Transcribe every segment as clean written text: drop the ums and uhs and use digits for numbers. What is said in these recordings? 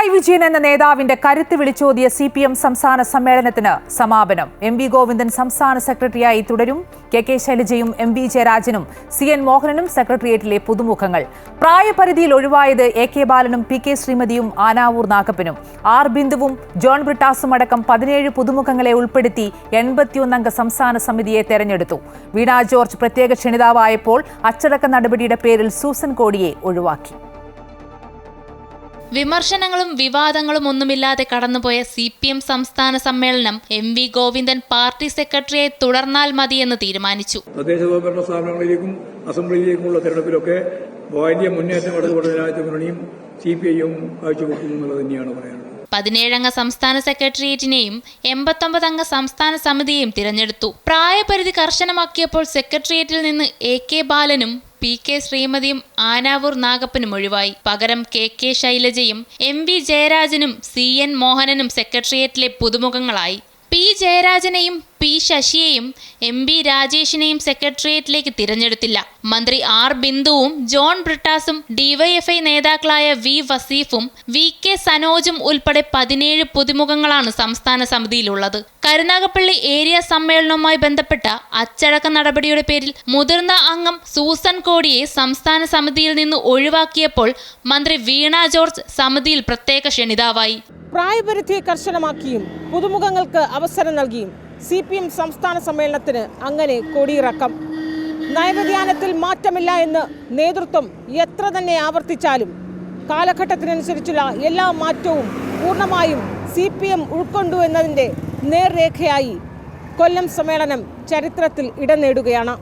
പിണറായി വിജയൻ എന്ന നേതാവിന്റെ കരുത്ത് വിളിച്ചോതിയ CPM സംസ്ഥാന സമ്മേളനത്തിന് സമാപനം. MV ഗോവിന്ദൻ സംസ്ഥാന സെക്രട്ടറിയായി തുടരും. KK ശൈലജയും MV ജയരാജനും CN മോഹനനും സെക്രട്ടേറിയറ്റിലെ പുതുമുഖങ്ങൾ. പ്രായപരിധിയിൽ ഒഴിവായത് AK ബാലനും PK ശ്രീമതിയും ആനാവൂർ നാഗപ്പനും. R ബിന്ദുവും ജോൺ ബ്രിട്ടാസും അടക്കം 17 പുതുമുഖങ്ങളെ ഉൾപ്പെടുത്തി 81 അംഗ സംസ്ഥാന സമിതിയെ തെരഞ്ഞെടുത്തു. വീണ ജോർജ് പ്രത്യേക ക്ഷണിതാവായപ്പോൾ അച്ചടക്ക നടപടിയുടെ പേരിൽ സൂസൻ കോടിയെ ഒഴിവാക്കി. വിമർശനങ്ങളും വിവാദങ്ങളും ഒന്നുമില്ലാതെ കടന്നുപോയ CPM സംസ്ഥാന സമ്മേളനം MV ഗോവിന്ദൻ പാർട്ടി സെക്രട്ടറിയായി തുടർന്നാൽ മതിയെന്ന് തീരുമാനിച്ചു. തദ്ദേശ സ്വയംഭരണ സ്ഥാപനങ്ങളിലേക്കും അസംബ്ലിയിലേക്കുമുള്ള തെരഞ്ഞെടുപ്പിലൊക്കെ വലിയ മുന്നേറ്റം ഇടതുപക്ഷ ജനാധിപത്യ മുന്നണിയും CPIയും കാഴ്ചവെക്കുന്നു എന്നുള്ളത് തന്നെയാണ് പറയാനുള്ളത്. 17 അംഗ സംസ്ഥാന സെക്രട്ടേറിയറ്റിനെയും 89 അംഗ സംസ്ഥാന സമിതിയെയും തിരഞ്ഞെടുത്തു. പ്രായപരിധി കർശനമാക്കിയപ്പോൾ സെക്രട്ടേറിയറ്റിൽ നിന്ന് AK ബാലനും PK ശ്രീമതിയും ആനാവൂർ നാഗപ്പനും ഒഴിവായി. പകരം KK ശൈലജയും MV ജയരാജനും CN മോഹനനും സെക്രട്ടേറിയറ്റിലെ പുതുമുഖങ്ങളായി. P ജയരാജനെയും P ശശിയെയും MB രാജേഷിനെയും സെക്രട്ടേറിയറ്റിലേക്ക് തിരഞ്ഞെടുത്തില്ല. മന്ത്രി R ബിന്ദുവും ജോൺ ബ്രിട്ടാസും DYFI നേതാക്കളായ V വസീഫും VK സനോജും ഉൾപ്പെടെ 17 പുതുമുഖങ്ങളാണ് സംസ്ഥാന സമിതിയിലുള്ളത്. കരുനാഗപ്പള്ളി ഏരിയ സമ്മേളനവുമായി ബന്ധപ്പെട്ട അച്ചടക്ക നടപടിയുടെ പേരിൽ മുതിർന്ന അംഗം സൂസൻ കോടിയെ സംസ്ഥാന സമിതിയിൽ നിന്ന് ഒഴിവാക്കിയപ്പോൾ മന്ത്രി വീണ ജോർജ് സമിതിയിൽ പ്രത്യേക ക്ഷണിതാവായി. പ്രായപരിധിയെ കർശനമാക്കിയും പുതുമുഖങ്ങൾക്ക് അവസരം നൽകിയും CPM സംസ്ഥാന സമ്മേളനത്തിന് അങ്ങനെ കൊടിയിറക്കം. നയവ്യതിയാനത്തിൽ മാറ്റമില്ല എന്ന് നേതൃത്വം എത്ര തന്നെ ആവർത്തിച്ചാലും കാലഘട്ടത്തിനനുസരിച്ചുള്ള എല്ലാ മാറ്റവും പൂർണ്ണമായും CPM ഉൾക്കൊണ്ടു എന്നതിൻ്റെ നേർരേഖയായി കൊല്ലം സമ്മേളനം ചരിത്രത്തിൽ ഇടം നേടുകയാണ്.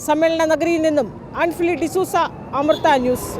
സമ്മേളന നഗരിയിൽ നിന്നും അൻഫിലി ഡിസൂസ, അമൃത ന്യൂസ്.